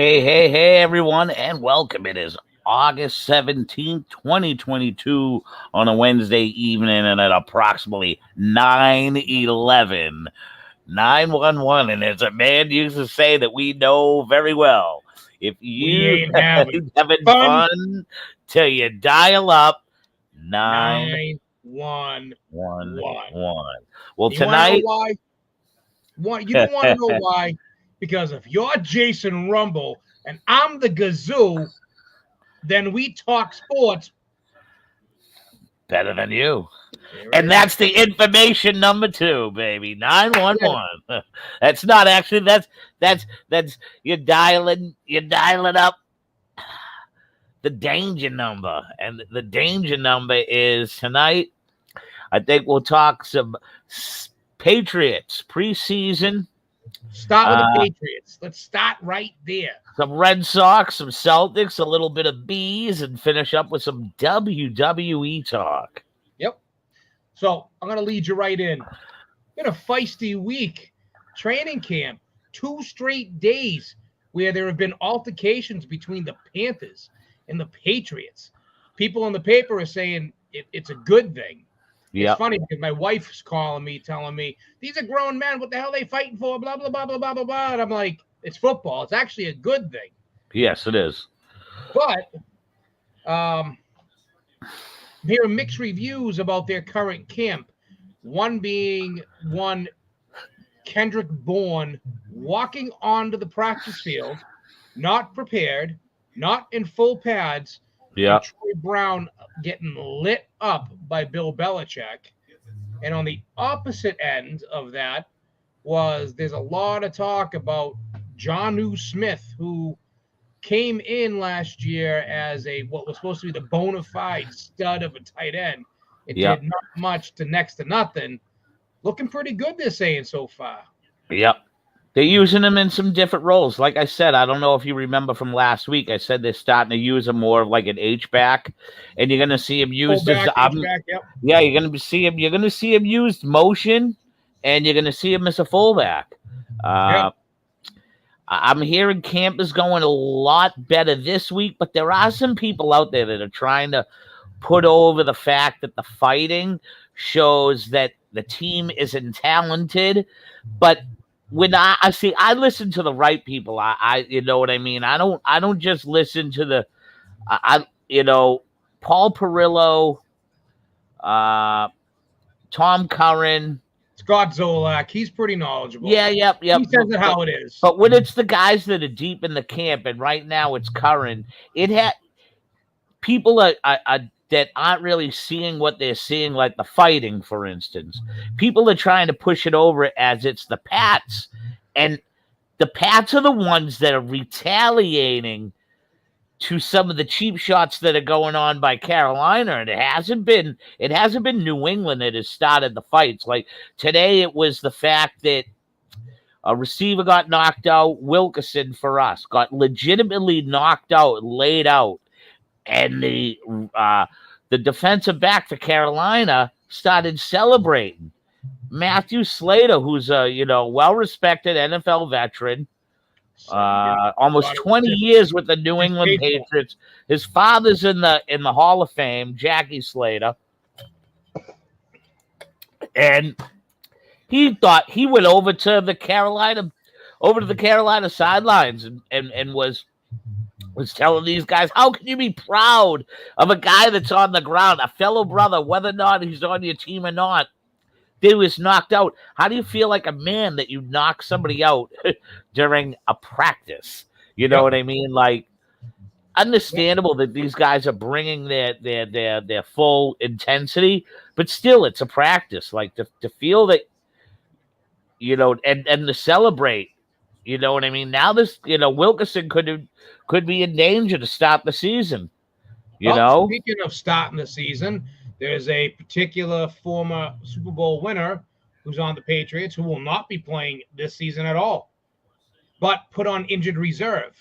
Hey, everyone, and welcome. It is August 17th, 2022 on a Wednesday evening and at approximately 9:11, 911. And as a man used to say that we know very well, if We you ain't having having fun. fun till you dial up 911. 911. Well, You want to know tonight, why? You don't want to know why? Because if you're Jason Rumble and I'm the Gazoo, then we talk sports. better than you. There And it that's is. the information number 2, baby. Yeah. 911. That's not actually that's you're dialing up the danger number. And the danger number is tonight. I think we'll talk some Patriots preseason. Start with the Patriots. Let's start right there. Some Red Sox, some Celtics, a little bit of bees, and finish up with some WWE talk. Yep. So I'm going to lead you right in. Been a feisty week. Training camp. 2 straight days where there have been altercations between the Panthers and the Patriots. People in the paper are saying it's a good thing. Yeah. It's funny because my wife's calling me, telling me, these are grown men. What the hell are they fighting for? Blah, blah, blah, blah, blah, blah, blah. And I'm like, it's football. It's actually a good thing. Yes, it is. But I'm hearing mixed reviews about their current camp. One being Kendrick Bourne walking onto the practice field, not prepared, not in full pads, Yeah. and Troy Brown getting lit up by Bill Belichick. And on the opposite end of that there's a lot of talk about Jonnu Smith, who came in last year as what was supposed to be the bona fide stud of a tight end. It did not much to next to nothing. Looking pretty good, they're saying so far. Yep. They're using him in some different roles. Like I said, I don't know if you remember from last week, I said they're starting to use him more of like an H-back, and you're going to see him used as H-back, yep. Yeah, you're going to see him used motion, and you're going to see him as a fullback. Yep. I'm hearing camp is going a lot better this week, but there are some people out there that are trying to put over the fact that the fighting shows that the team isn't talented. But when I see, I listen to the right people. I you know what I mean? I don't just listen to the Paul Perillo, Tom Curran, Scott Zolak, he's pretty knowledgeable. Yeah, yep. He says it how it is. But when it's the guys that are deep in the camp, and right now it's Curran, it had people that aren't really seeing what they're seeing, like the fighting, for instance. People are trying to push it over as it's the Pats, and the Pats are the ones that are retaliating to some of the cheap shots that are going on by Carolina, and it hasn't been New England that has started the fights. Like today, it was the fact that a receiver got knocked out. Wilkerson for us got legitimately knocked out, laid out, and the defensive back for Carolina started celebrating. Matthew Slater, who's a well-respected NFL veteran. Almost 20 years with the New England Patriots. His father's in the Hall of Fame, Jackie Slater. And he thought he went over to the Carolina sidelines and was telling these guys, how can you be proud of a guy that's on the ground, a fellow brother, whether or not he's on your team or not? They was knocked out. How do you feel like a man that you knock somebody out during a practice? You know what I mean? Like, understandable that these guys are bringing their full intensity, but still, it's a practice. Like to feel that, and to celebrate. You know what I mean? Now this, Wilkerson could be in danger to start the season. Speaking of starting the season, there's a particular former Super Bowl winner who's on the Patriots who will not be playing this season at all, but put on injured reserve,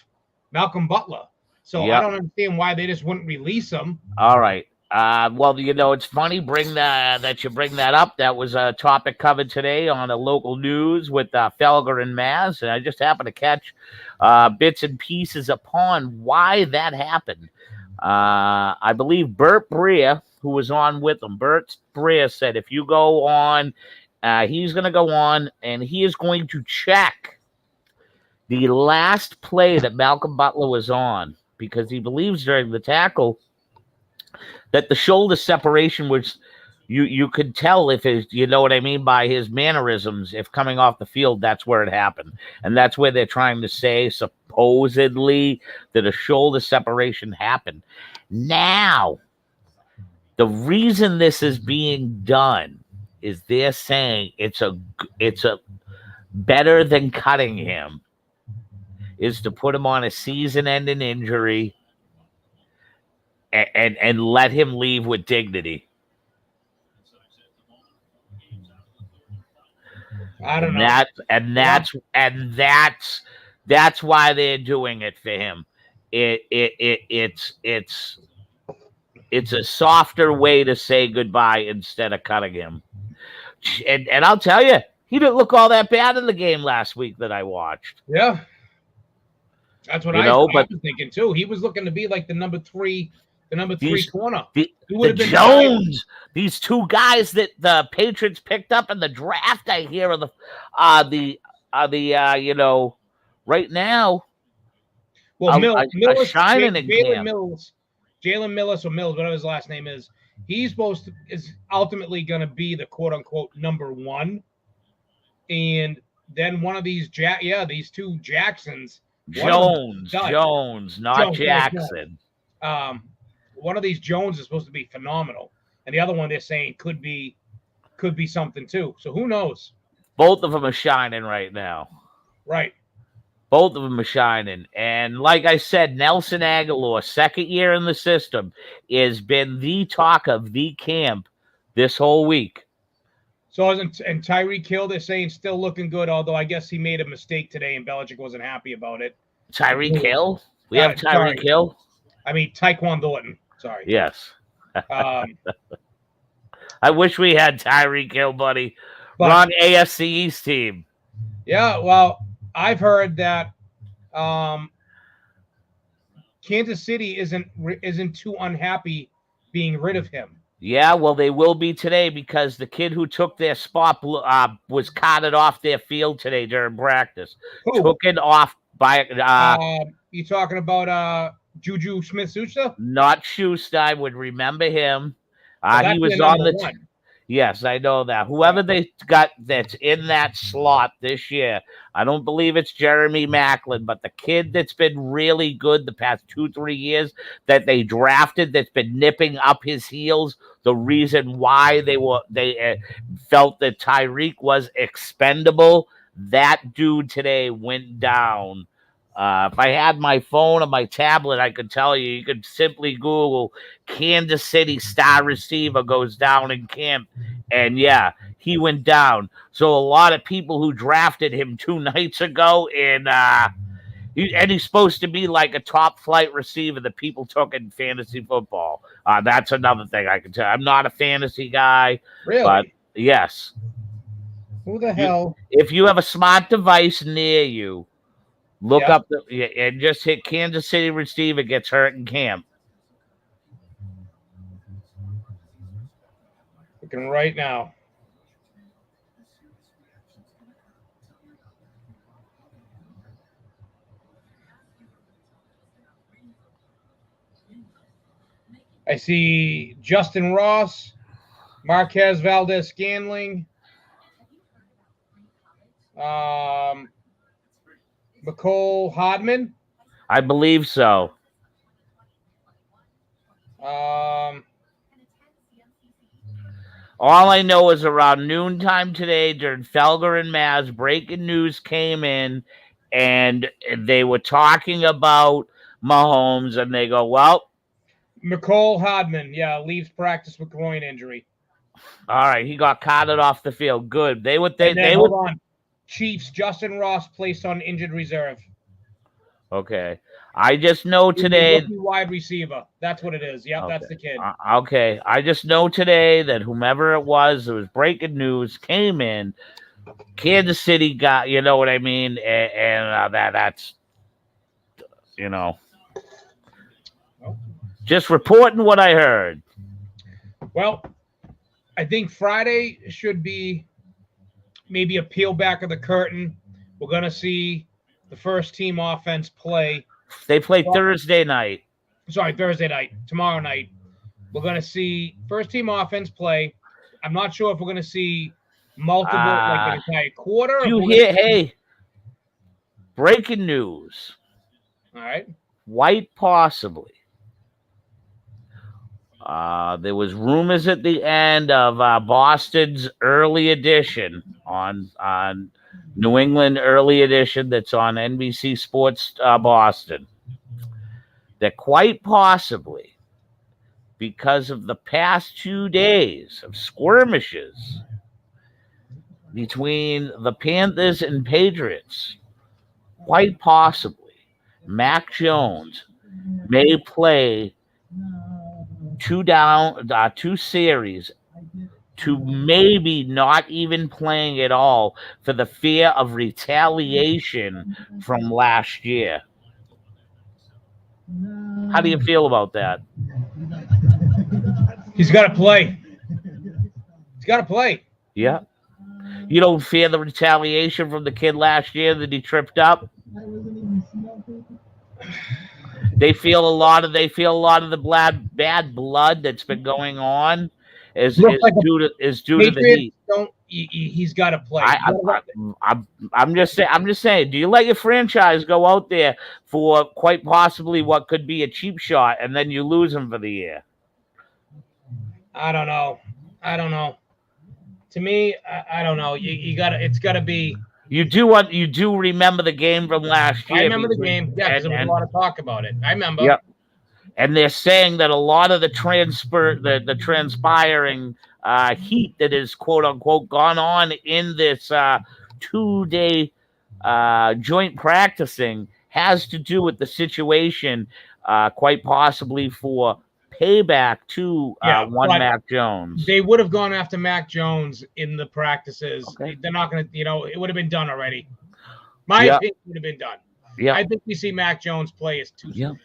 Malcolm Butler. So I don't understand why they just wouldn't release him. All right. Well, it's funny that you bring that up. That was a topic covered today on a local news with Felger and Maz, and I just happened to catch bits and pieces upon why that happened. I believe Bert Breer, who was on with them, Bert Breer said if you go on, he's going to go on and he is going to check the last play that Malcolm Butler was on because he believes during the tackle that the shoulder separation was you could tell if his what I mean by his mannerisms if coming off the field that's where it happened, and that's where they're trying to say supposedly that a shoulder separation happened. Now the reason this is being done is they're saying it's a better than cutting him is to put him on a season-ending injury and let him leave with dignity. I don't know. That's why they're doing it for him. It's a softer way to say goodbye instead of cutting him. And I'll tell you, he didn't look all that bad in the game last week that I watched. Yeah. That's what I was thinking too. He was looking to be like the number three corner. The Jones, these two guys that the Patriots picked up in the draft, I hear are the right now. Well, Mills, shining in Jalen Mills or Mills, whatever his last name is. He's is ultimately going to be the quote unquote number one, and then one of these these two Jacksons. Jones, not Jackson. One of these Jones is supposed to be phenomenal, and the other one they're saying could be something too. So who knows? Both of them are shining right now. Right. Both of them are shining. And like I said, Nelson Aguilar, second year in the system, has been the talk of the camp this whole week. So, and Tyreek Hill, they're saying still looking good, although I guess he made a mistake today and Belichick wasn't happy about it. Tyreek Hill? We have Tyreek Hill? I mean, Tyquan Thornton. Sorry. Yes. I wish we had Tyreek Hill, buddy. Wrong AFC East team. Yeah, well, I've heard that Kansas City isn't too unhappy being rid of him. Yeah, well, they will be today because the kid who took their spot was carted off their field today during practice. Who? Took it off by you talking about Juju Smith-Schuster? Not Schuster. I would remember him. He was on the yes, I know that. Whoever they got that's in that slot this year, I don't believe it's Jeremy Maclin, but the kid that's been really good the past 2-3 years that they drafted that's been nipping up his heels. The reason why they felt that Tyreek was expendable, that dude today went down. If I had my phone or my tablet, I could tell you. You could simply Google Kansas City star receiver goes down in camp. And yeah, he went down. So a lot of people who drafted him 2 nights ago and he's supposed to be like a top flight receiver that people took in fantasy football. That's another thing I can tell. I'm not a fantasy guy. Really? But yes. Who the hell? If you have a smart device near you, look up and just hit Kansas City receiver gets hurt in camp. Looking right now. I see Justin Ross, Marquez Valdez-Scantling, Mecole Hardman. I believe so. All I know is around noontime today during Felger and Maz, breaking news came in, and they were talking about Mahomes, and they go, well. Mecole Hardman, leaves practice with groin injury. All right, he got carted off the field. Good. Hold on. Chiefs, Justin Ross placed on injured reserve. Okay. I just know today. Rookie wide receiver. That's what it is. Yep, Okay. that's the kid. Okay. I just know today that whomever it was breaking news, came in. Kansas City got, you know what I mean, and that's, you know, just reporting what I heard. Well, I think Friday should be maybe a peel back of the curtain. We're going to see the first team offense play. They play Thursday night. Sorry, Thursday night. Tomorrow night. We're going to see first team offense play. I'm not sure if we're going to see multiple, like an entire quarter. You hear, hey, breaking news. All right. Quite possibly. There was rumors at the end of Boston's early edition on New England early edition that's on NBC Sports Boston, that quite possibly, because of the past 2 days of skirmishes between the Panthers and Patriots, quite possibly Mac Jones may play two series to maybe not even playing at all for the fear of retaliation from last year. How do you feel about that? He's got to play. He's got to play. Yeah. You don't fear the retaliation from the kid last year that he tripped up? They feel a lot of the bad blood that's been going on is due to the heat. He's got to play. I'm just saying. Do you let your franchise go out there for quite possibly what could be a cheap shot, and then you lose him for the year? I don't know. To me, I don't know. You got to. It's got to be. You do remember the game from last year? I remember the game. Yeah, because there was a lot of talk about it. I remember. Yep. And they're saying that a lot of the transpiring heat that is quote unquote gone on in this 2-day joint practicing has to do with the situation, quite possibly for payback to Mac Jones. They would have gone after Mac Jones in the practices. Okay. They're not going to, it would have been done already. My opinion would have been done. Yeah, I think we see Mac Jones play as two couple.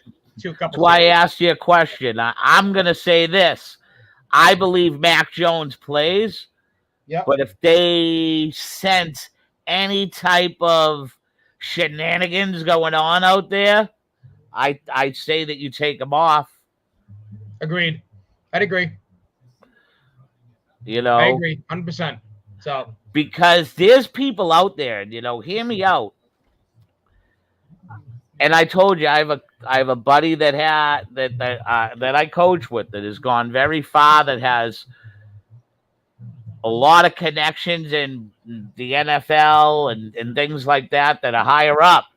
That's why I asked you a question. I'm going to say this. I believe Mac Jones plays. Yeah. But if they sense any type of shenanigans going on out there, I say that you take him off. Agreed. I'd agree. I agree 100%. So because there's people out there, hear me out. And I told you I have a buddy that I coach with that has gone very far, that has a lot of connections in the NFL and things like that are higher up.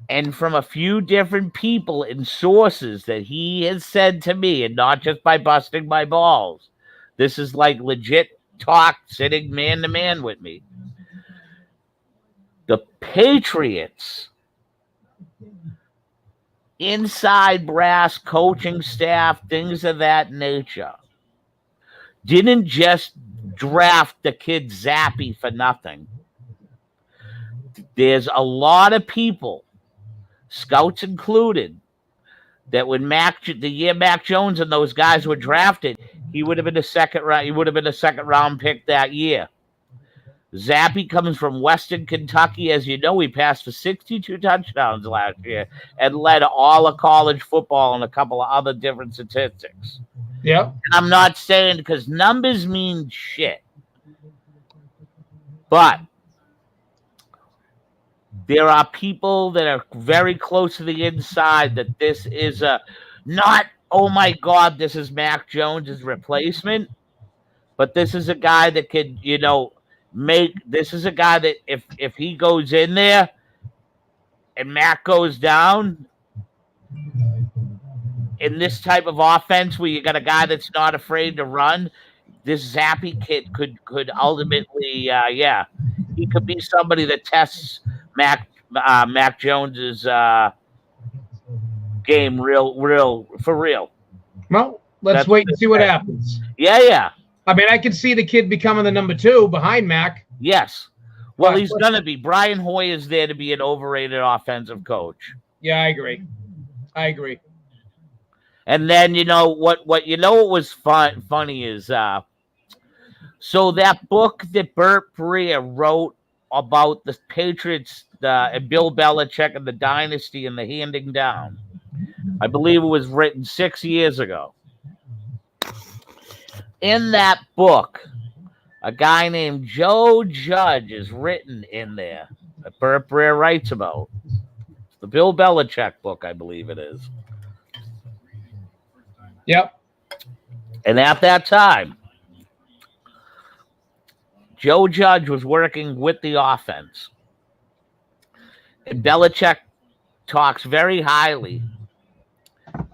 And from a few different people and sources that he has said to me, and not just by busting my balls, this is like legit talk, sitting man to man with me. The Patriots, inside brass coaching staff, things of that nature, didn't just draft the kid Zappy for nothing. There's a lot of people, scouts included, that when the year Mac Jones and those guys were drafted, he would have been a second round pick that year. Zappy comes from Western Kentucky. As you know, he passed for 62 touchdowns last year and led all of college football and a couple of other different statistics. Yeah. I'm not saying because numbers mean shit, but there are people that are very close to the inside that this is not, oh my God, this is Mac Jones' replacement, but this is a guy that could, this is a guy that if he goes in there and Mac goes down in this type of offense where you got a guy that's not afraid to run, this Zappy kid could ultimately, he could be somebody that tests Mac Mac Jones's game real for real. Well, let's wait and see what happens. Yeah. I mean, I can see the kid becoming the number 2 behind Mac. Yes. Well, he's going to be. Brian Hoyer is there to be an overrated offensive coach. Yeah, I agree. And then what was funny is so that book that Burt Brea wrote about the Patriots and Bill Belichick and the dynasty and the handing down. I believe it was written 6 years ago. In that book, a guy named Joe Judge is written in there that Burt Brea writes about. It's the Bill Belichick book, I believe it is. Yep. And at that time, Joe Judge was working with the offense. And Belichick talks very highly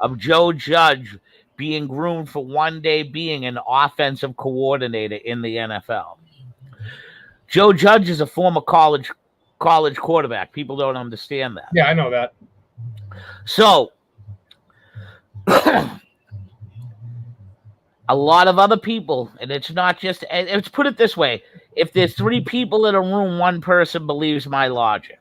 of Joe Judge being groomed for one day being an offensive coordinator in the NFL. Joe Judge is a former college quarterback. People don't understand that. Yeah, I know that. So, a lot of other people, and it's not just, let's put it this way. If there's 3 people in a room, one person believes my logic.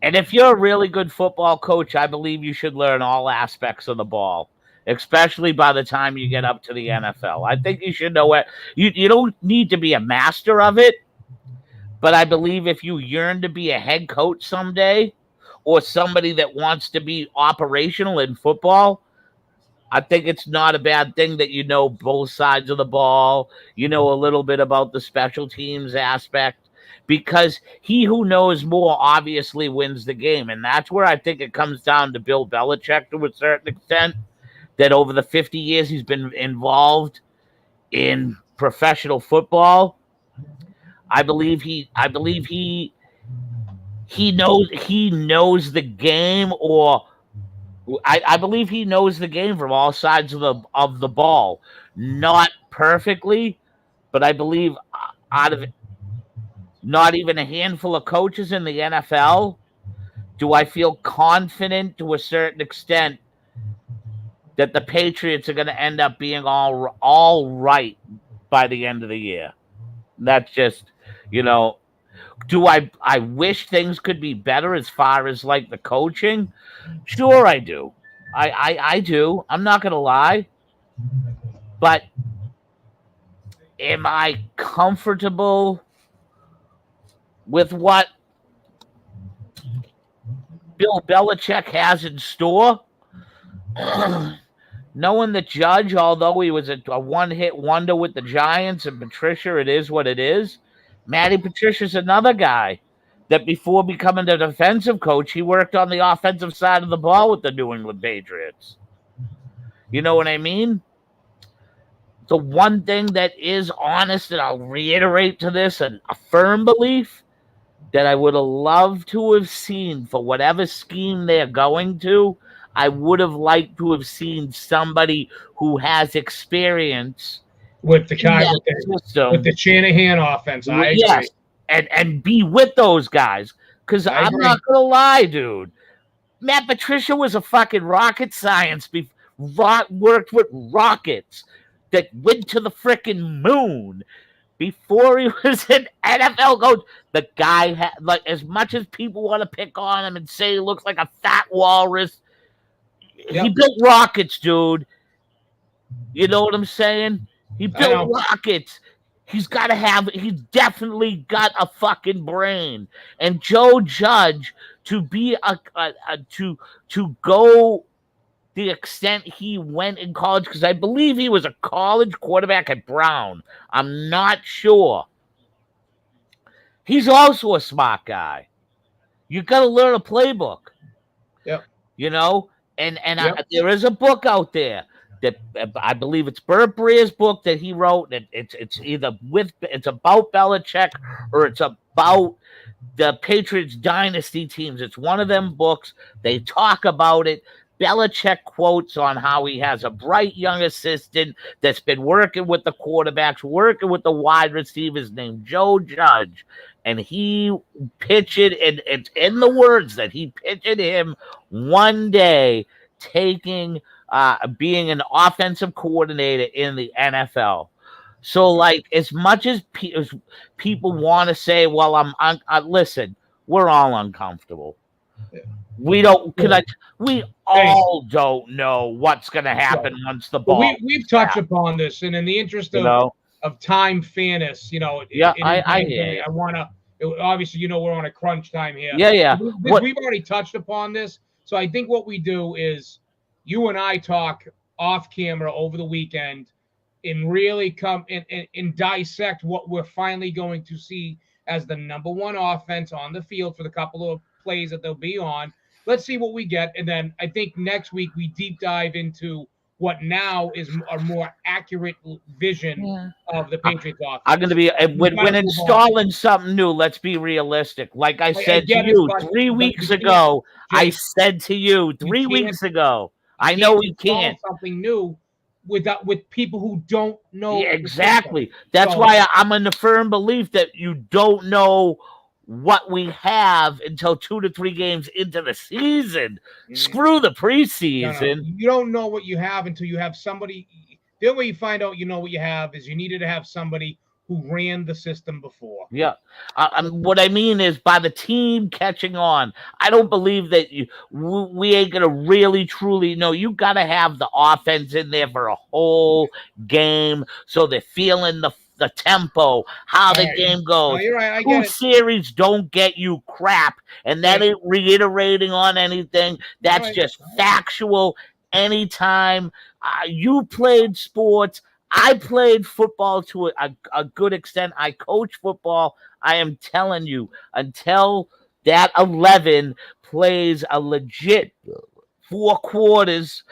And if you're a really good football coach, I believe you should learn all aspects of the ball, especially by the time you get up to the NFL. I think you should know it. You don't need to be a master of it, but I believe if you yearn to be a head coach someday or somebody that wants to be operational in football, I think it's not a bad thing that you know both sides of the ball, you know a little bit about the special teams aspect, because he who knows more obviously wins the game. And that's where I think it comes down to Bill Belichick to a certain extent, that over the 50 years he's been involved in professional football. I believe he knows the game, or I believe he knows the game from all sides of the ball. Not perfectly, but I believe out of not even a handful of coaches in the NFL do I feel confident to a certain extent that the Patriots are going to end up being all right by the end of the year. That's just, do I wish things could be better as far as like the coaching? Sure, I do. I do. I'm not going to lie. But am I comfortable with what Bill Belichick has in store? Knowing the Judge, although he was a one-hit wonder with the Giants and Patricia, it is what it is. Matty Patricia's another guy that before becoming a defensive coach, he worked on the offensive side of the ball with the New England Patriots. You know what I mean? The one thing that is honest, and I'll reiterate to this, and a firm belief that I would have loved to have seen for whatever scheme they're going to, I would have liked to have seen somebody who has experience with the with the Shanahan offense. I agree. And be with those guys. Because I'm not going to lie, dude. Matt Patricia was a fucking rocket science. Worked with rockets that went to the freaking moon. Before he was an NFL coach, the guy had, like, as much as people want to pick on him and say he looks like a fat walrus, he built rockets, dude. You know what I'm saying? He built rockets. He's definitely got a fucking brain. And Joe Judge, to be to go the extent he went in college, because I believe he was a college quarterback at Brown. I'm not sure. He's also a smart guy. You got to learn a playbook. Yep. And there is a book out there that I believe it's Burt Brea's book that he wrote. And it's about Belichick or it's about the Patriots dynasty teams. It's one of them books. They talk about it. Belichick quotes on how he has a bright young assistant that's been working with the quarterbacks, working with the wide receivers named Joe Judge. And he pitched it, and it's in the words that he pitched him one day taking being an offensive coordinator in the NFL. So, like, as much as people want to say, "Well, listen, we're all uncomfortable. We don't. We all don't know what's going to happen once the Well, ball. we've touched upon this, and in the interest of time fairness, Yeah, I hear you. I want to. Obviously, we're on a crunch time here. Yeah. We've already touched upon this, so I think what we do is you and I talk off camera over the weekend and really come and dissect what we're finally going to see as the number one offense on the field for the couple of plays that they'll be on. Let's see what we get, and then I think next week we deep dive into what now is a more accurate vision of the Patriots offense. I'm going to be when installing something new. Let's be realistic. Like I said to you 3 weeks ago, I said to you 3 weeks ago, I know we can't something new with people who don't know. Yeah, exactly. That's why I'm in the firm belief that you don't know what we have until 2 to 3 games into the season. Screw the preseason. No. You don't know what you have until you have somebody. The only way you find out you know what you have is you needed to have somebody who ran the system before. Yeah. What I mean is by the team catching on, I don't believe that we ain't going to really, truly know. You got to have the offense in there for a whole game so they're feeling the tempo, how the game goes. No, you're right. I get it. Series don't get you crap, and that ain't reiterating on anything. That's just factual. Anytime you played sports, I played football to a good extent. I coach football. I am telling you, until that 11 plays a legit 4 quarters,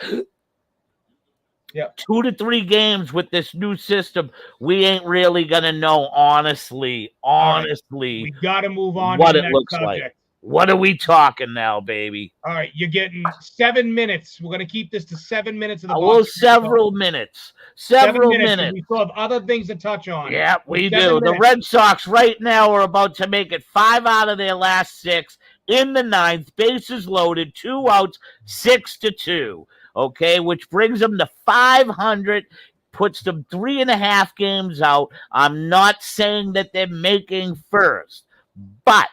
2 to 3 games with this new system, we ain't really gonna know honestly. We gotta move on what to it the next looks subject. like. What are we talking now, baby? All right, you're getting 7 minutes. We're gonna keep this to 7 minutes of the several minutes. Several minutes. We still have other things to touch on. Yeah, we do. The Red Sox right now are about to make it 5 out of their last 6 in the 9th. Bases loaded, 2 outs, 6-2. Okay, which brings them to 500, puts them 3.5 games out. I'm not saying that they're making first, but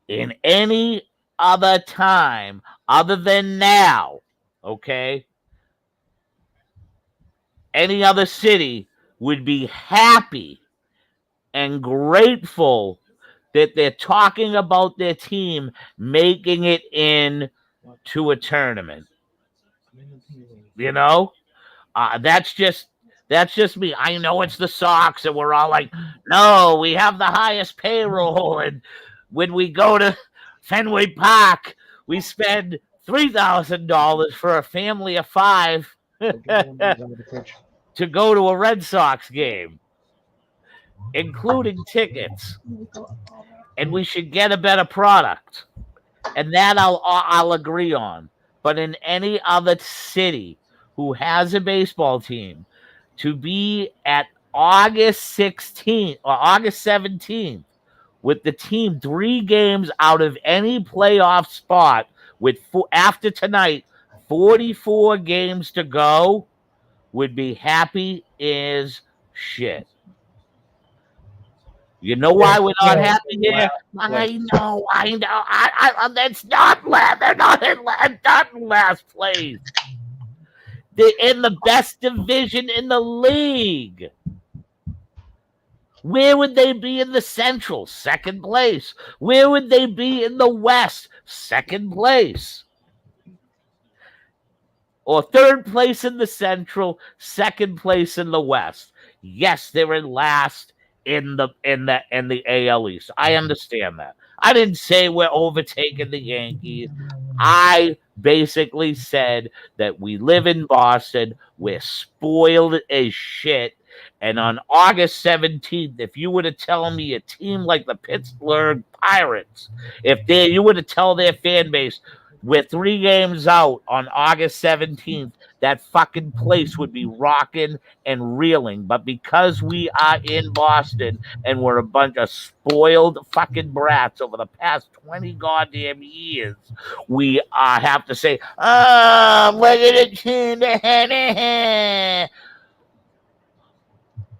in any other time other than now, okay, any other city would be happy and grateful that they're talking about their team making it in to a tournament. That's just me. I know it's the Sox, and we're all like, no, we have the highest payroll, and when we go to Fenway Park, we spend $3,000 for a family of 5 to go to a Red Sox game, including tickets, and we should get a better product, and that I'll agree on. But in any other city who has a baseball team, to be at August 16th or August 17th with the team 3 games out of any playoff spot with after tonight 44 games to go would be happy as shit. You know why we're not happy here? I know. That's not last. They're not in last place. They're in the best division in the league. Where would they be in the Central? 2nd place. Where would they be in the West? 2nd place. Or 3rd place in the Central, 2nd place in the West. Yes, they're in last in the AL East. I understand that. I didn't say we're overtaking the Yankees. I basically said that we live in Boston. We're spoiled as shit. And on August 17th, if you were to tell me a team like the Pittsburgh Pirates, you were to tell their fan base, we're 3 games out on August 17th. That fucking place would be rocking and reeling. But because we are in Boston and we're a bunch of spoiled fucking brats over the past 20 goddamn years, we have to say, look at it.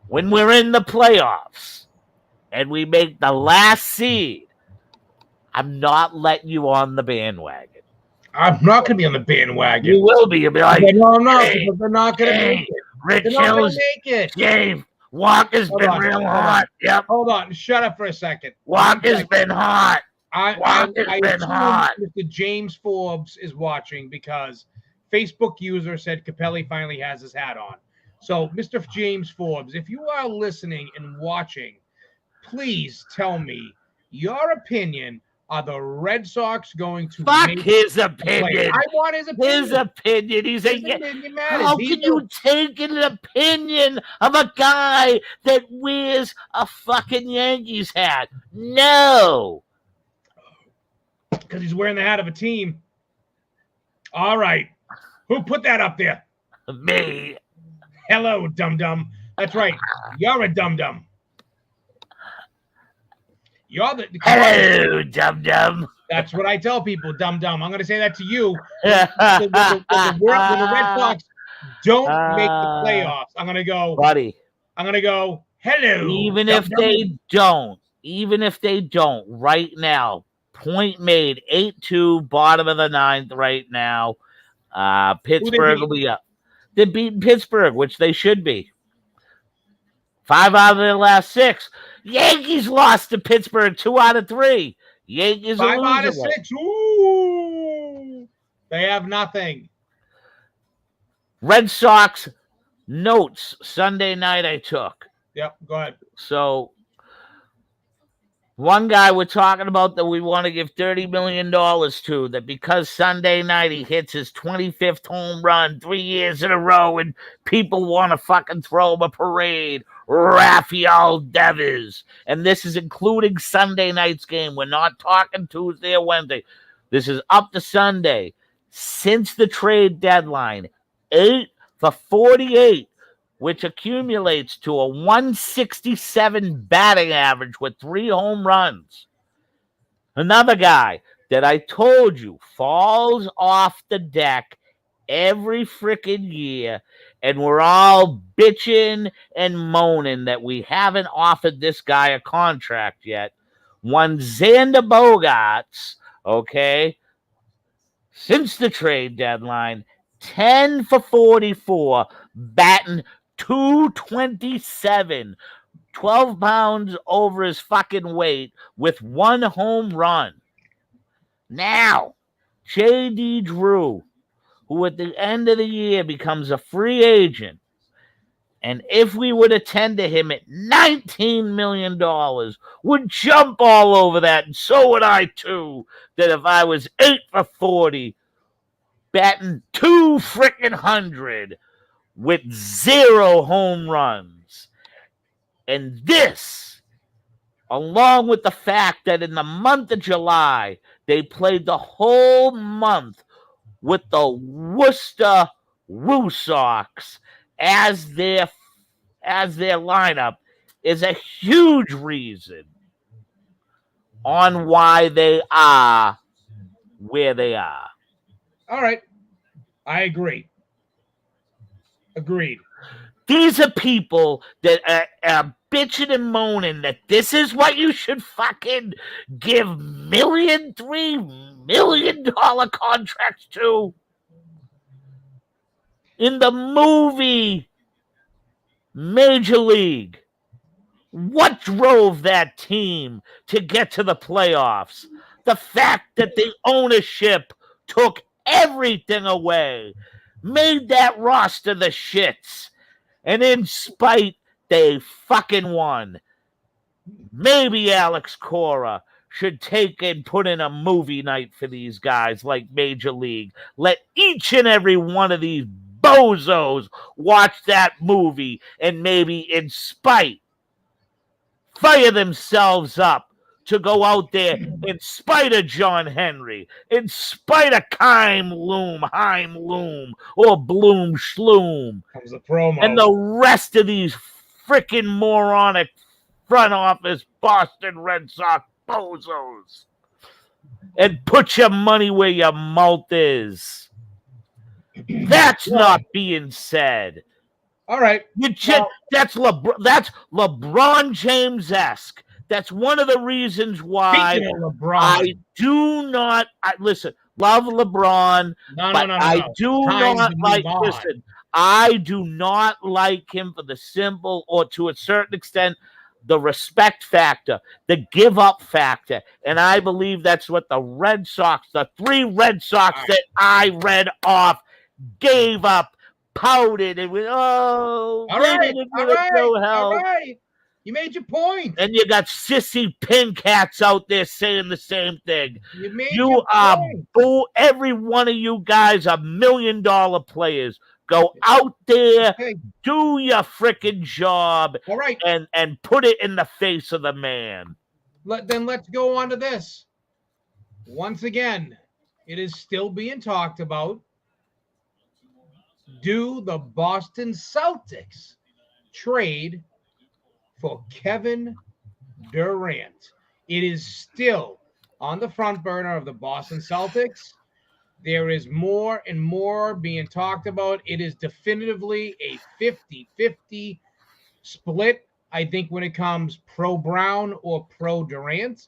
When we're in the playoffs and we make the last seed, I'm not letting you on the bandwagon. I'm not going to be on the bandwagon. You will be. You'll be like, no, I'm not, hey, because they're not going to make it. Rich They're not going Hills, to make it. Dave, Walker's been real hot. Yep. Hold on. Shut up for a second. Walker's been hot. Walker's been hot. Mr. James Forbes is watching because Facebook user said Capelli finally has his hat on. So, Mr. James Forbes, if you are listening and watching, please tell me your opinion. Are the Red Sox going to fuck his opinion? I want his opinion. His opinion. He's how can you take an opinion of a guy that wears a fucking Yankees hat? No. Because he's wearing the hat of a team. All right. Who put that up there? Me. Hello, dum-dum. That's right. You're a dum-dum. You're the hello, dum-dum. That's what I tell people, dum-dum. I'm going to say that to you. When the Red Sox don't make the playoffs, I'm going to go, buddy. I'm going to go, hello. Even if they don't, right now, point made, 8-2, bottom of the 9th right now. Pittsburgh will be up. They beat Pittsburgh, which they should be. 5 out of their last 6. Yankees lost to Pittsburgh 2 out of 3. Yankees 5 out of 6. Ooh. They have nothing. Red Sox notes Sunday night I took. Yep, go ahead. So one guy we're talking about that we want to give $30 million to, that because Sunday night he hits his 25th home run 3 years in a row and people want to fucking throw him a parade, Rafael Devers. And this is including Sunday night's game. We're not talking Tuesday or Wednesday. This is up to Sunday. Since the trade deadline, 8 for 48. Which accumulates to a 167 batting average with 3 home runs. Another guy that I told you falls off the deck every freaking year, and we're all bitching and moaning that we haven't offered this guy a contract yet. One Xander Bogaerts, okay, since the trade deadline, 10 for 44, batting .227, 12 pounds over his fucking weight with 1 home run. Now, J.D. Drew, who at the end of the year becomes a free agent, and if we would attend to him at $19 million, would jump all over that, and so would I too, that if I was 8 for 40, batting 200, with 0 home runs. And this, along with the fact that in the month of July, they played the whole month with the Worcester Woo Sox as their lineup, is a huge reason on why they are where they are. All right. I agree. Agreed. These are people that are bitching and moaning that this is what you should fucking give $3 million contracts to. In the movie Major League, what drove that team to get to the playoffs? The fact that the ownership took everything away, made that roster the shits, and in spite, they fucking won. Maybe Alex Cora should take and put in a movie night for these guys like Major League. Let each and every one of these bozos watch that movie and maybe in spite fire themselves up to go out there in spite of John Henry, in spite of Heim Loom, or Bloom Schloom, Comes the promo. and the rest of these freaking moronic front office Boston Red Sox bozos, and put your money where your mouth is. That's not being said. All right. That's LeBron James-esque. That's one of the reasons why I do not listen. Love LeBron, but I do not like. Listen, I do not like him for the simple, or to a certain extent, the respect factor, the give up factor, and I believe that's what the Red Sox, the three Red Sox that I read off, gave up. Pouted and went, all right. You made your point. And you got sissy pink hats out there saying the same thing. You are every one of you guys are $1 million players. Go out there, do your freaking job, all right, and put it in the face of the man. Then let's go on to this. Once again, it is still being talked about. Do the Boston Celtics trade for Kevin Durant? It is still on the front burner of the Boston Celtics. There is more and more being talked about. It is definitively a 50-50 split, I think, when it comes pro Brown or pro Durant.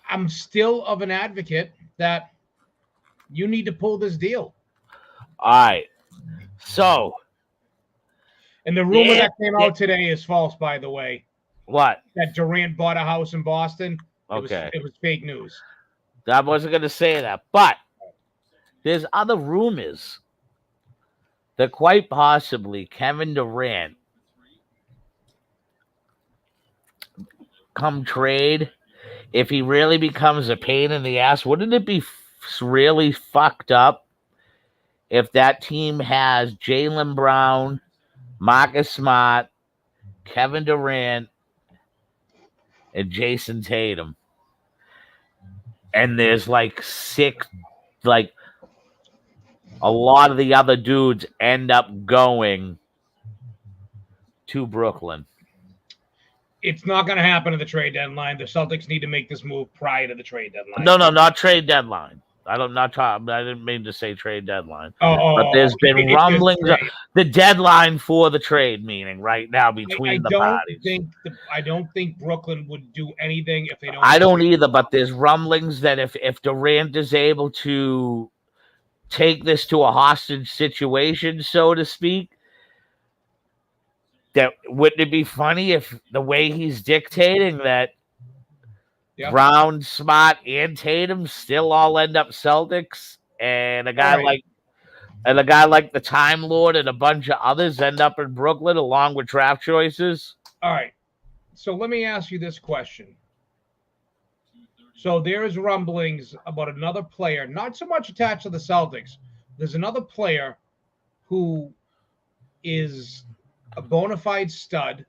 I'm still of an advocate that you need to pull this deal. All right. So. And the rumor that came out today is false, by the way. What? That Durant bought a house in Boston. Okay. It was fake news. I wasn't going to say that. But there's other rumors that quite possibly Kevin Durant come trade. If he really becomes a pain in the ass, wouldn't it be really fucked up if that team has Jaylen Brown, Marcus Smart, Kevin Durant, and Jason Tatum, and there's like a lot of the other dudes end up going to Brooklyn? It's not going to happen at the trade deadline. The Celtics need to make this move prior to the trade deadline. No, not trade deadline. I didn't mean to say trade deadline. But there's been rumblings. The deadline for the trade, meaning right now between the parties. I don't think Brooklyn would do anything if they don't. I don't either. But there's rumblings that if Durant is able to take this to a hostage situation, so to speak, that wouldn't it be funny if the way he's dictating that Brown, Smart, and Tatum still all end up Celtics, and a guy like the Time Lord and a bunch of others end up in Brooklyn along with draft choices? All right. So let me ask you this question. So there is rumblings about another player, not so much attached to the Celtics. There's another player who is a bona fide stud,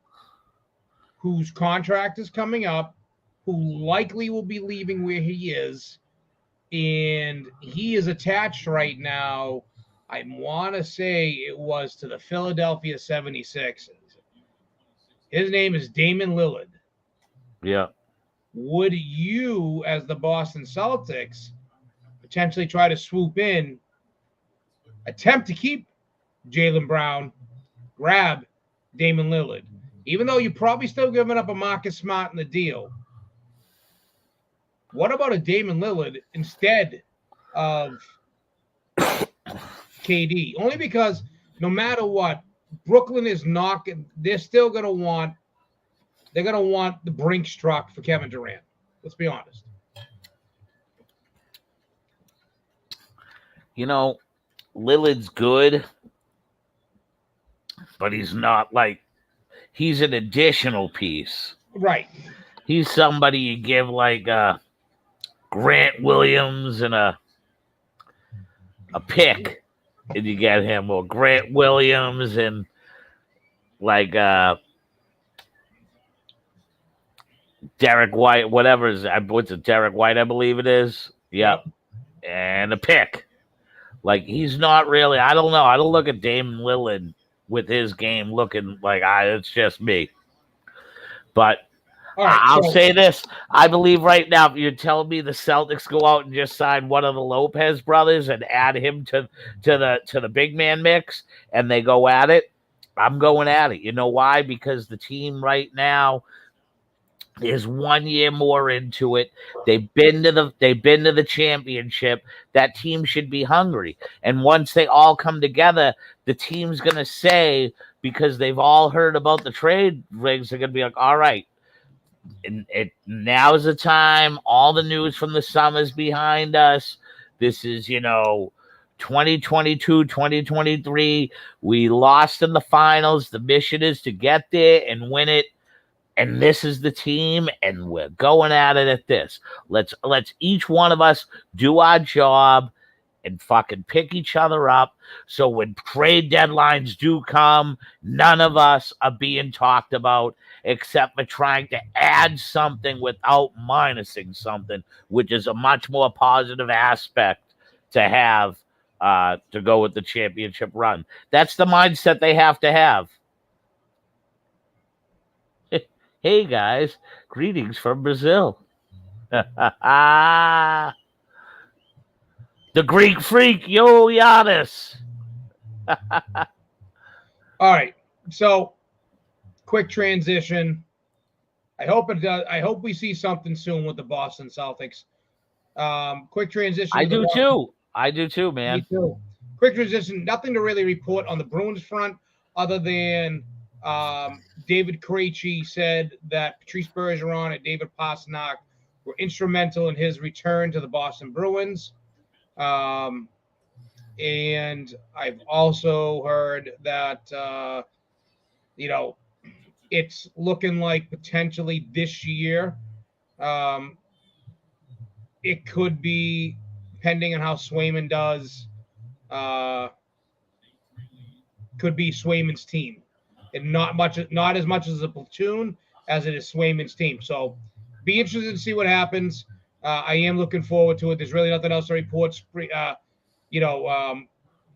whose contract is coming up, who likely will be leaving where he is, and he is attached right now, I want to say it was to the Philadelphia 76ers. His name is Damian Lillard. Yeah. Would you, as the Boston Celtics, potentially try to swoop in, attempt to keep Jaylen Brown, grab Damian Lillard, even though you're probably still giving up a Marcus Smart in the deal? What about a Damian Lillard instead of KD? Only because no matter what, Brooklyn is knocking. They're still going to want. They're going to want the Brinks truck for Kevin Durant. Let's be honest. You know, Lillard's good, but he's not like he's an additional piece. Right. He's somebody you give like Grant Williams and a pick, and you get him, or Grant Williams and like Derek White, whatever is what's it, Derek White, I believe it is. Yep. And a pick. Like he's not really. I don't know. I don't look at Damon Lillard with his game looking like it's just me. But All right, I'll so say this. I believe right now, if you're telling me the Celtics go out and just sign one of the Lopez brothers and add him to the big man mix and they go at it, I'm going at it. You know why? Because the team right now is 1 year more into it. They've been to the championship. That team should be hungry. And once they all come together, the team's gonna say, because they've all heard about the trade rigs, they're gonna be like, all right, and now's the time. All the news from the summer's behind us. This is 2022, 2023. We lost in the finals. The mission is to get there and win it. And this is the team, and we're going at it at this. Let's each one of us do our job and fucking pick each other up. So when trade deadlines do come, none of us are being talked about except for trying to add something without minusing something, which is a much more positive aspect to have to go with the championship run. That's the mindset they have to have. Hey guys, greetings from Brazil. The Greek freak, yo Giannis. all right, so quick transition. I hope it does. I hope we see something soon with the Boston Celtics. Quick transition. I do too. I do too, man. Me too. Quick transition. Nothing to really report on the Bruins front other than David Krejci said that Patrice Bergeron and David Pastrnak were instrumental in his return to the Boston Bruins. And I've also heard that, it's looking like potentially this year, it could be, depending on how Swayman does, could be Swayman's team. And not as much as a platoon as it is Swayman's team. So be interested to see what happens. I am looking forward to it. There's really nothing else to report.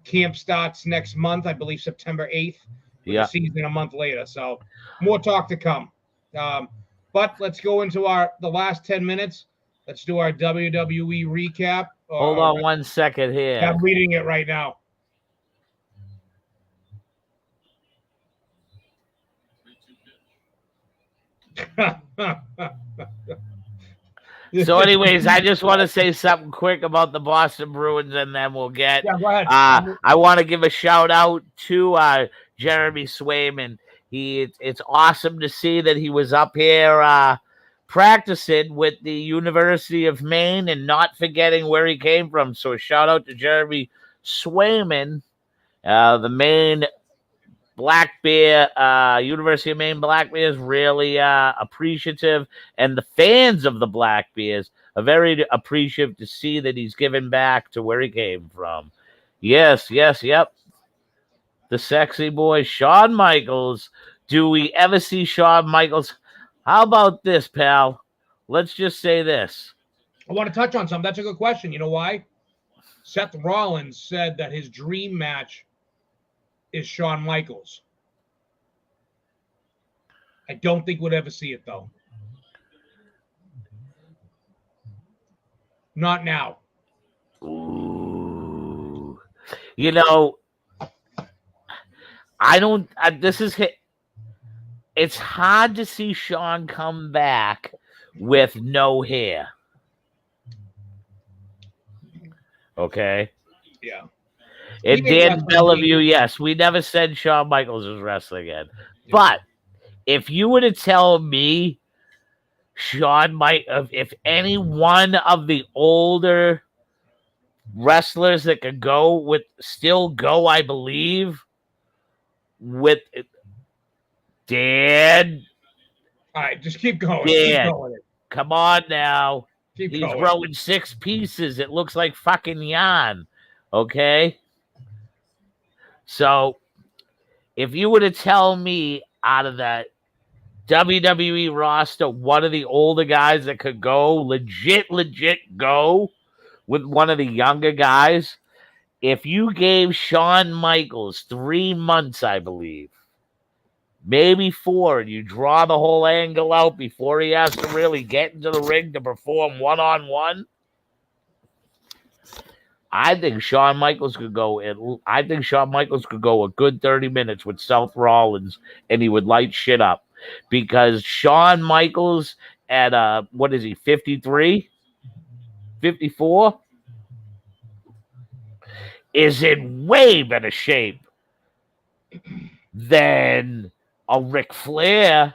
Camp starts next month, I believe September 8th. The season a month later. So more talk to come. But let's go into the last 10 minutes. Let's do our WWE recap. Hold on 1 second here. I'm reading it right now. So, anyways, I just want to say something quick about the Boston Bruins, and then we'll get. Yeah, go ahead. I want to give a shout out to Jeremy Swayman. It's awesome to see that he was up here practicing with the University of Maine and not forgetting where he came from. So, a shout out to Jeremy Swayman, the Maine Black Bear, University of Maine Black Bears, really appreciative, and the fans of the Black Bears are very appreciative to see that he's given back to where he came from. Yes, yep. The sexy boy, Shawn Michaels. Do we ever see Shawn Michaels? How about this, pal? Let's just say this. I want to touch on something. That's a good question. You know why? Seth Rollins said that his dream match is Shawn Michaels. I don't think we'd ever see it, though. Not now. Ooh. I don't. It's hard to see Shawn come back with no hair. Okay? Yeah. And Dan Bellevue, yes, we never said Shawn Michaels was wrestling again. Yeah. But if you were to tell me if any one of the older wrestlers that could still go, I believe, with Dan. All right, just keep going. Dan, keep going. Come on now. He's growing 6 pieces. It looks like fucking yarn. Okay? So, if you were to tell me out of that WWE roster, one of the older guys that could go, legit go with one of the younger guys. If you gave Shawn Michaels 3 months, I believe, maybe 4, and you draw the whole angle out before he has to really get into the ring to perform one-on-one, I think Shawn Michaels could go. I think Shawn Michaels could go a good 30 minutes with Seth Rollins, and he would light shit up. Because Shawn Michaels at what is he, 53, 54, is in way better shape than a Ric Flair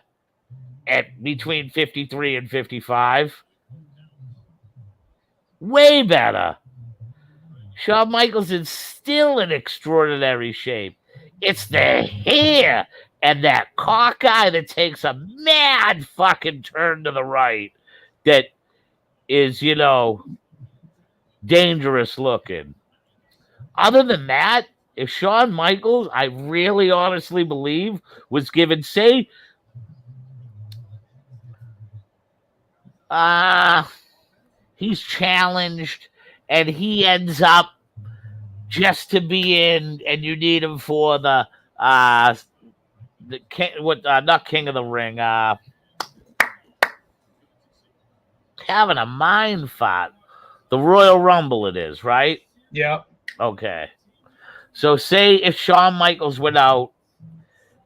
at between 53 and 55. Way better. Shawn Michaels is still in extraordinary shape. It's the hair and that cockeye that takes a mad fucking turn to the right that is, dangerous looking. Other than that, if Shawn Michaels, I really honestly believe, was given, say, he's challenged and he ends up just to be in, and you need him for the king, not King of the Ring, having a mind fart. The Royal Rumble it is, right? Yep. Okay. So say if Shawn Michaels went out,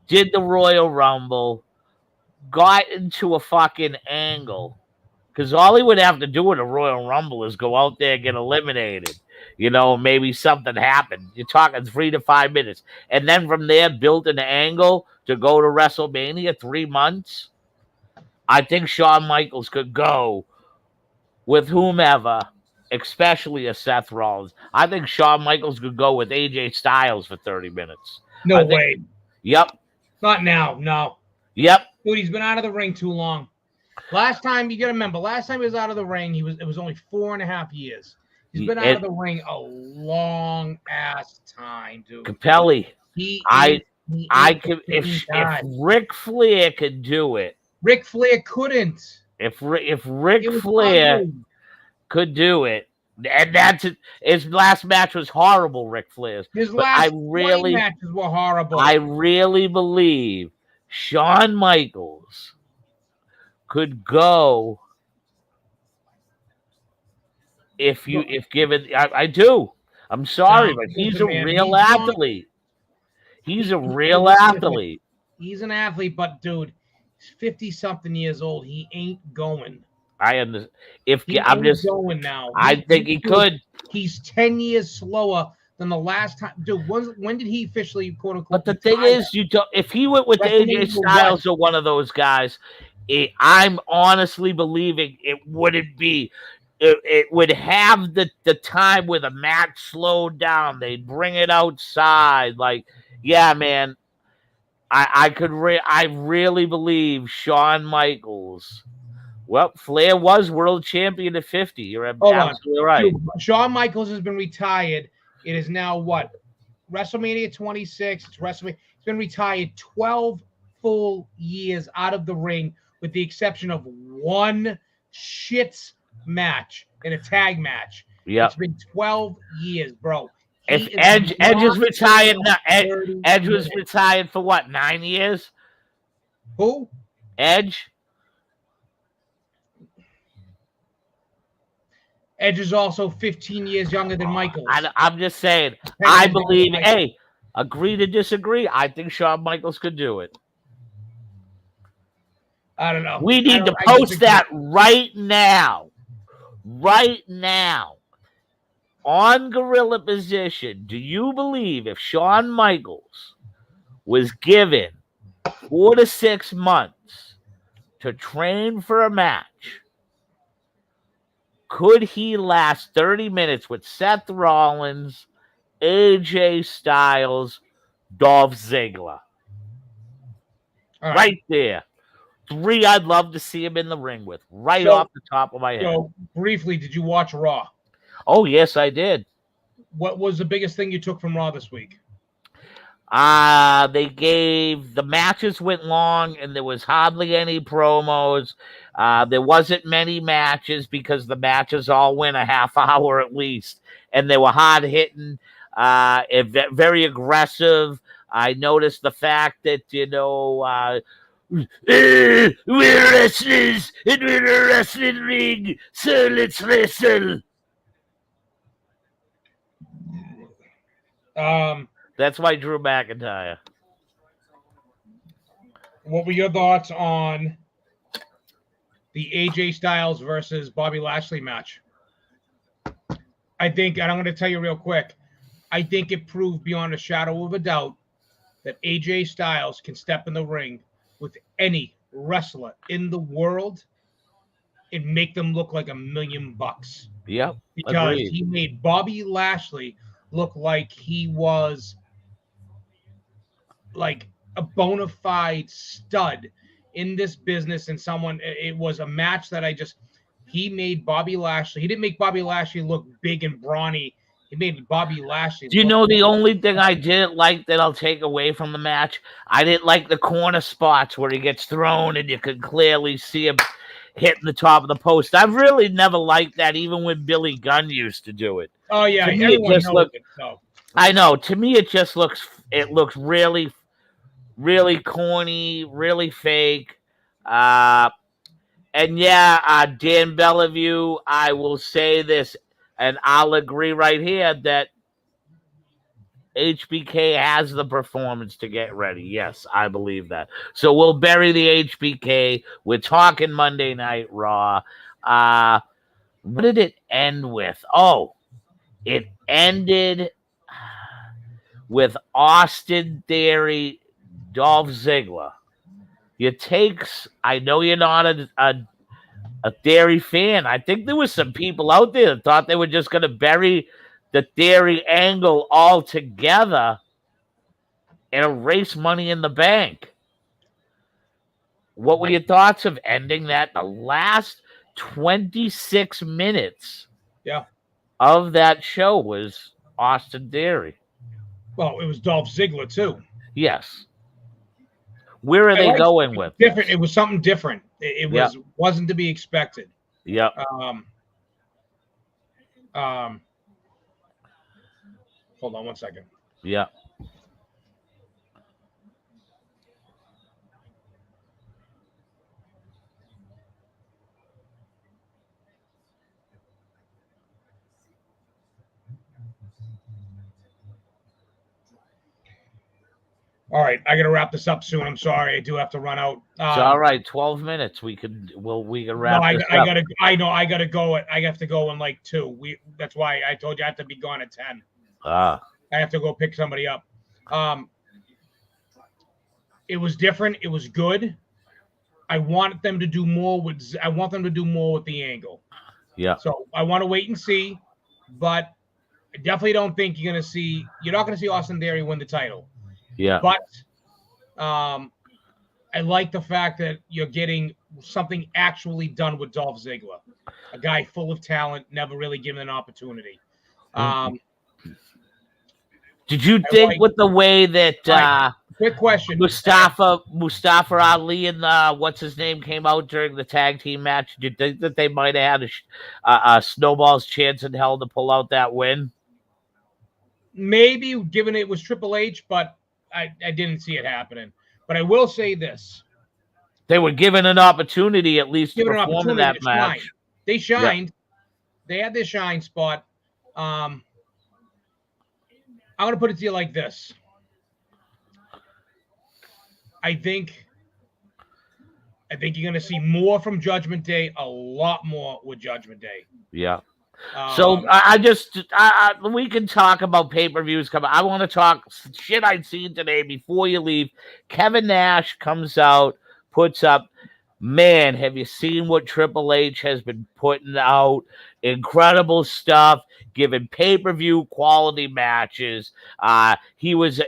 did the Royal Rumble, got into a fucking angle, because all he would have to do in a Royal Rumble is go out there and get eliminated. Maybe something happened. You're talking 3 to 5 minutes. And then from there, build an angle to go to WrestleMania, 3 months. I think Shawn Michaels could go with whomever, especially a Seth Rollins. I think Shawn Michaels could go with AJ Styles for 30 minutes. No way. Yep. Not now. No. Yep. Dude, he's been out of the ring too long. Last time, you got to remember, last time he was out of the ring, it was only 4.5 years. He's been out of the ring a long ass time, dude. Capelli. If Ric Flair could do it. Ric Flair couldn't. If Ric Flair could do it, and that's it. His last match was horrible, Ric Flair's. His last 20 matches were horrible. I really believe Shawn Michaels could go if given. I do. I'm sorry, but he's a real athlete. He's a real athlete. He's an athlete, but dude, he's 50-something years old. He ain't going. I understand. Going now. I think he could. He's 10 years slower than the last time. Dude, when did he officially, quote unquote? But the thing is, if he went with AJ Styles or one of those guys, I'm honestly believing it wouldn't be. It would have the time where the match slowed down. They'd bring it outside. Like, yeah, man. I really believe Shawn Michaels. Well, Flair was world champion at 50. You're absolutely right. Dude, Shawn Michaels has been retired. It is now what? WrestleMania 26. It's WrestleMania. He's been retired 12 full years out of the ring, with the exception of one shits match in a tag match. Yeah, it's been 12 years, bro. If Edge is retired, Edge was retired for what, 9 years? Who? Edge. Edge is also 15 years younger than Michaels. I'm just saying. I believe. Hey, agree to disagree. I think Shawn Michaels could do it. I don't know. We need to post that right now. Right now. On Gorilla Position, do you believe if Shawn Michaels was given 4 to 6 months to train for a match, could he last 30 minutes with Seth Rollins, AJ Styles, Dolph Ziggler? Right there. 3 I'd love to see him in the ring with, off the top of my head. So, briefly, did you watch Raw? Oh, yes, I did. What was the biggest thing you took from Raw this week? The matches went long and there was hardly any promos. There wasn't many matches because the matches all went a half hour at least, and they were hard hitting, very aggressive. I noticed the fact that we're wrestlers and we're in a wrestling ring, so let's wrestle. That's why Drew McIntyre. What were your thoughts on the AJ Styles versus Bobby Lashley match? I think, and I'm going to tell you real quick, I think it proved beyond a shadow of a doubt that AJ Styles can step in the ring with any wrestler in the world and make them look like $1 million. Yep. Because agreed. he made Bobby Lashley look like he was like a bona fide stud in this business, and it was a match that he made Bobby Lashley. He didn't make Bobby Lashley look big and brawny. He made Bobby Lashley. Do you know the only thing I didn't like that I'll take away from the match? I didn't like the corner spots where he gets thrown and you can clearly see him hitting the top of the post. I've really never liked that, even when Billy Gunn used to do it. Oh yeah, to me, everyone knows it. So. I know. To me, it looks really, really corny, really fake. Dan Bellevue, I will say this, and I'll agree right here that HBK has the performance to get ready. Yes, I believe that. So we'll bury the HBK. We're talking Monday Night Raw. What did it end with? Oh, it ended with Austin Theory, Dolph Ziggler. Your takes, I know you're not a Theory fan. I think there was some people out there that thought they were just going to bury the Theory angle altogether and erase Money in the Bank. What were your thoughts of ending that? The last 26 minutes of that show was Austin Theory. Well, it was Dolph Ziggler too. Yes. Where are they going with different? It was something different. It wasn't to be expected. Yep. Hold on one second. Yeah. All right, I got to wrap this up soon. I'm sorry, I do have to run out. It's all right. 12 minutes. We can wrap. I gotta go. I have to go in like 2. That's why I told you I have to be gone at 10. I have to go pick somebody up. It was different. It was good. I want them to do more with the angle. Yeah. So I want to wait and see, but I definitely don't think you're not going to see Austin Theory win the title. Yeah. But I like the fact that you're getting something actually done with Dolph Ziggler, a guy full of talent, never really given an opportunity. Did you think with the way that quick question, Mustafa Ali and what's his name came out during the tag team match? Did you think that they might have had a snowball's chance in hell to pull out that win? Maybe, given it was Triple H, but I didn't see it happening. But I will say this. They were given an opportunity at least to perform in that match. Shine. They shined. Yeah. They had their shine spot. I'm going to put it to you like this. I think you're going to see more from Judgment Day, a lot more with Judgment Day. Yeah. So we can talk about pay-per-views coming. I want to talk shit I'd seen today before you leave. Kevin Nash comes out, puts up, man, have you seen what Triple H has been putting out? Incredible stuff, giving pay-per-view quality matches. He was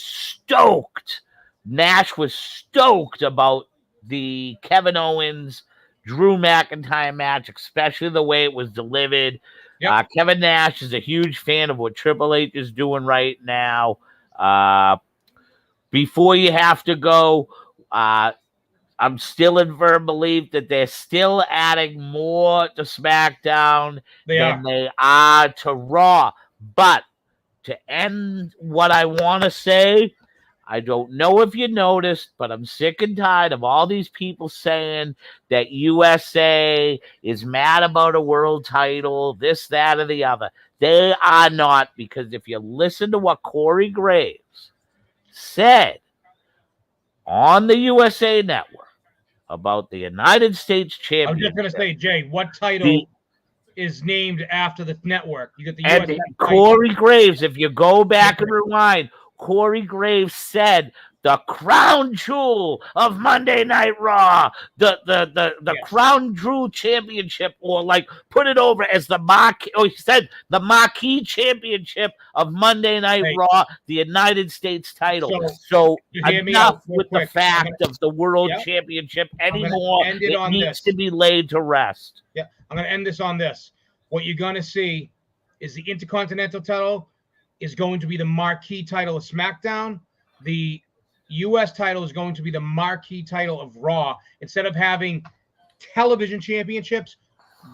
stoked. Nash was stoked about the Kevin Owens Drew McIntyre match, especially the way it was delivered. Yep. Kevin Nash is a huge fan of what Triple H is doing right now. before you have to go, I'm still in firm belief that they're still adding more to SmackDown than they are to Raw. But to end what I want to say, I don't know if you noticed, but I'm sick and tired of all these people saying that USA is mad about a world title, this, that, or the other. They are not, because if you listen to what Corey Graves said on the USA Network about the United States I was just going Championship, to say, Jay, what title the is named after the network? You got the and USA Corey Graves, if you go back and rewind, Corey Graves said the crown jewel of Monday Night Raw, the Yes. crown jewel championship, or like put it over as the marquee. Oh, he said the marquee championship of Monday Night Raw, the United States title. So you hear me enough out real with the quick. fact of the world Yep. championship I'm gonna anymore. end it on needs this. to be laid to rest. Yeah, I'm going to end this on this. What you're going to see is the Intercontinental title is going to be the marquee title of SmackDown. The U.S. title is going to be the marquee title of Raw. Instead of having television championships,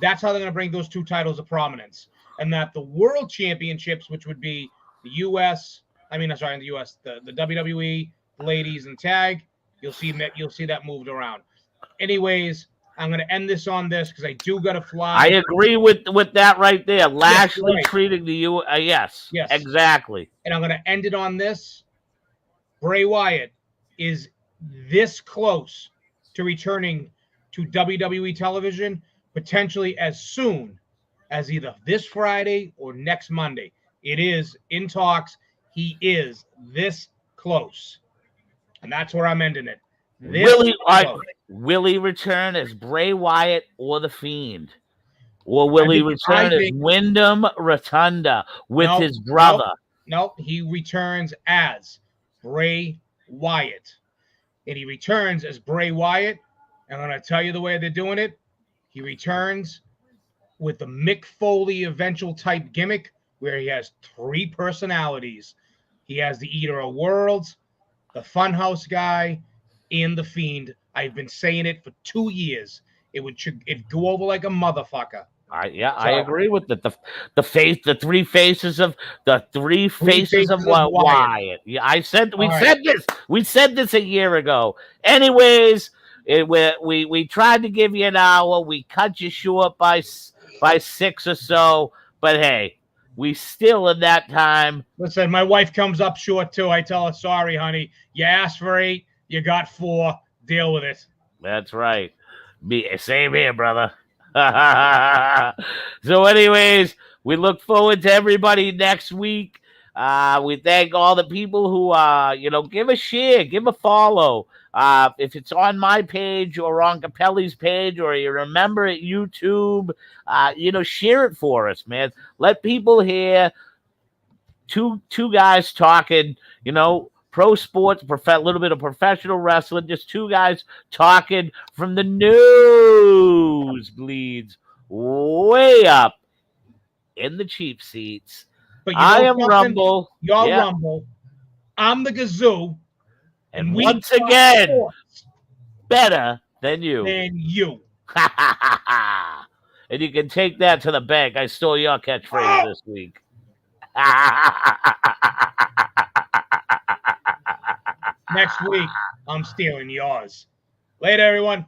that's how they're going to bring those two titles of prominence. And that the World Championships, which would be the U.S., the WWE, the ladies, and tag, you'll see that moved around. Anyways, I'm going to end this on this because I do got to fly. I agree with that right there. Lashley right. treating the yes, exactly. And I'm going to end it on this. Bray Wyatt is this close to returning to WWE television, potentially as soon as either this Friday or next Monday. It is in talks. He is this close. And that's where I'm ending it. Will he return as Bray Wyatt or The Fiend? Or will he return as Wyndham Rotunda with his brother? No, he returns as Bray Wyatt. And he returns as Bray Wyatt. And I'm going to tell you the way they're doing it. He returns with the Mick Foley eventual type gimmick where he has 3 personalities. He has the Eater of Worlds, the Funhouse guy, and the Fiend. I've been saying it for 2 years. It'd go over like a motherfucker. I agree with it. The 3 faces of Wyatt. Yeah, we said this a year ago. Anyways, we tried to give you an hour. We cut you short by 6 or so. But hey, we still in that time. Listen, my wife comes up short too. I tell her, sorry, honey. You asked for 8, you got 4. Deal with it. That's right. Same here, brother. So anyways, we look forward to everybody next week. We thank all the people who give a share, give a follow. If it's on my page or on Capelli's page, or you remember at YouTube, share it for us, man. Let people hear two guys talking, pro sports, a little bit of professional wrestling, just 2 guys talking from the nosebleeds way up in the cheap seats. But I am Rumble. Y'all Rumble. I'm the Gazoo. And once again, better than you. And you can take that to the bank. I stole your catchphrase this week. Next week, I'm stealing yours. Later, everyone.